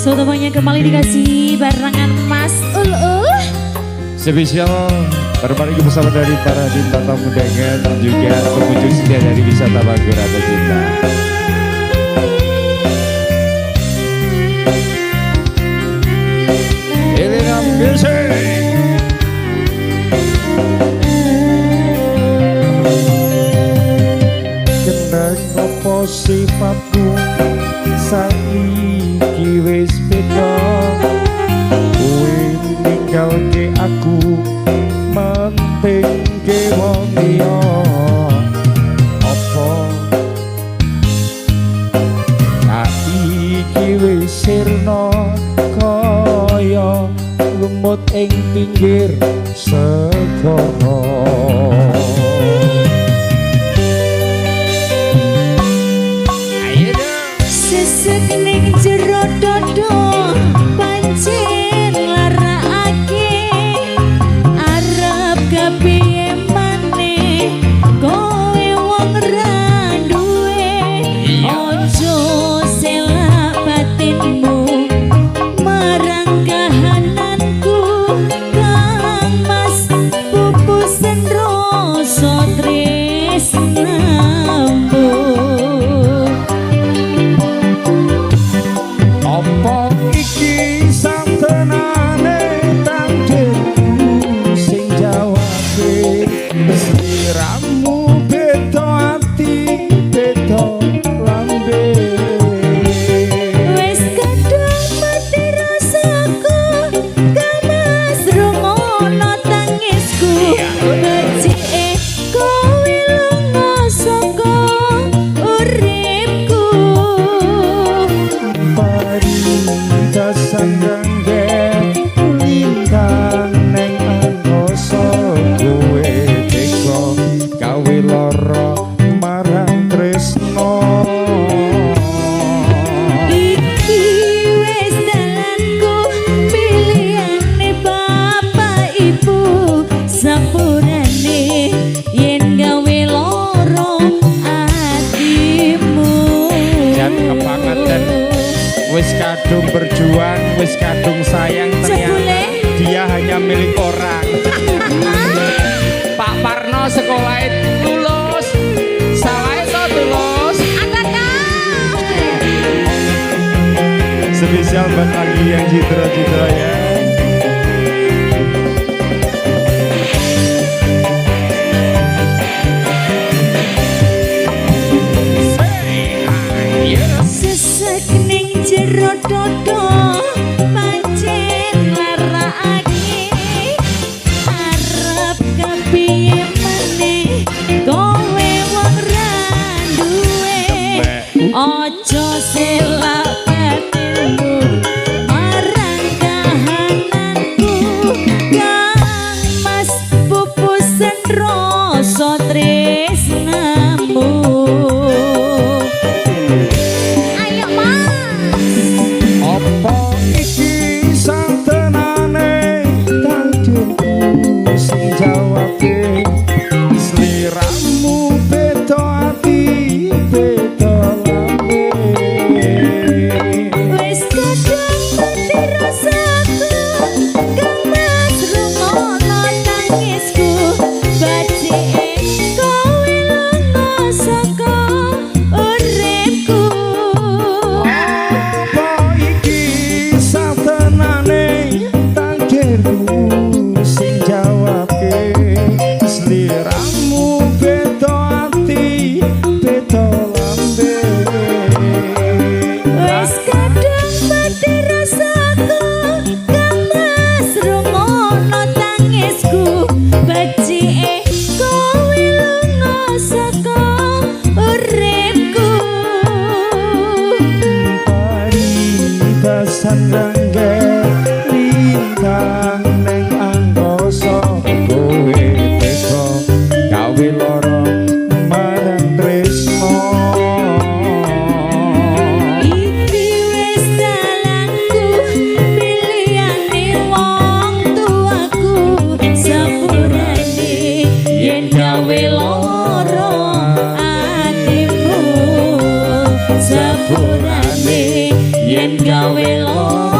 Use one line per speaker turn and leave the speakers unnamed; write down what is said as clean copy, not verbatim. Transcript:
Semuanya kembali dikasih barengan Mas
Spesial berbagi bersama dari para bintang tamu undangan dan juga pengunjung setia dari wisata Bagorata Cinta. Elena Music.
Kenapa sifatku saiki wis beda, kowe ninggalke aku mentingke wong liya. Apa saiki wis sirna kaya lumut ing pinggir segara.
Sesekning jero dodo pancen larakake arep kepiye maneh kowe wong ra duwe ojo selak batinmu marang kahananku Kang Mas pupusen rasa tresnamu.
Apa iki santenane takdirku sing jawabe, sliramu beda ati beda lambe.
Wis kadung mati rasaku Kang Mas rungono tangisku becike kowe lunga saka uripku.
Dasan rangge lintang neng angoso, kowe teko gawe lara marang tresno.
Iki wis dalanku pilihane bapak ibu sampurane yen gawe lara atimu.
Jangan kebangetan. Wis kadung berjuang, wis kadung sayang, ternyata dia hanya milik orang. Pak Parno sekolah lulus, salah itu lulus. Spesial buat lagi yang citra-citra ya.
Sesekning jero dodo pancen larakake arep kepiye maneh kowe wong ra duwe ojo selak batinmu marang kahananku Kang Mas pupusen rasa tresnamu.
Apa iki santenane takdirku sing jawabe, sliramu beda ati beda lambe.
Wis kadung mati rasaku Kang Mas rungono tangisku becike kowe lunga saka uripku.
Apa iki santenane takdirku sing jawabe, sliramu beda ati beda lambe.
Wis kadung mati rasaku Kang Mas rungono tangisku becike kowe lunga saka uripku.
Dasan rangge lintang neng angkasa, kowe teko gawe lara marang tresno.
Iki wis dalanku pilihane wong tuaku sampurane yen gawe lara atimu sampurane yen gawe lara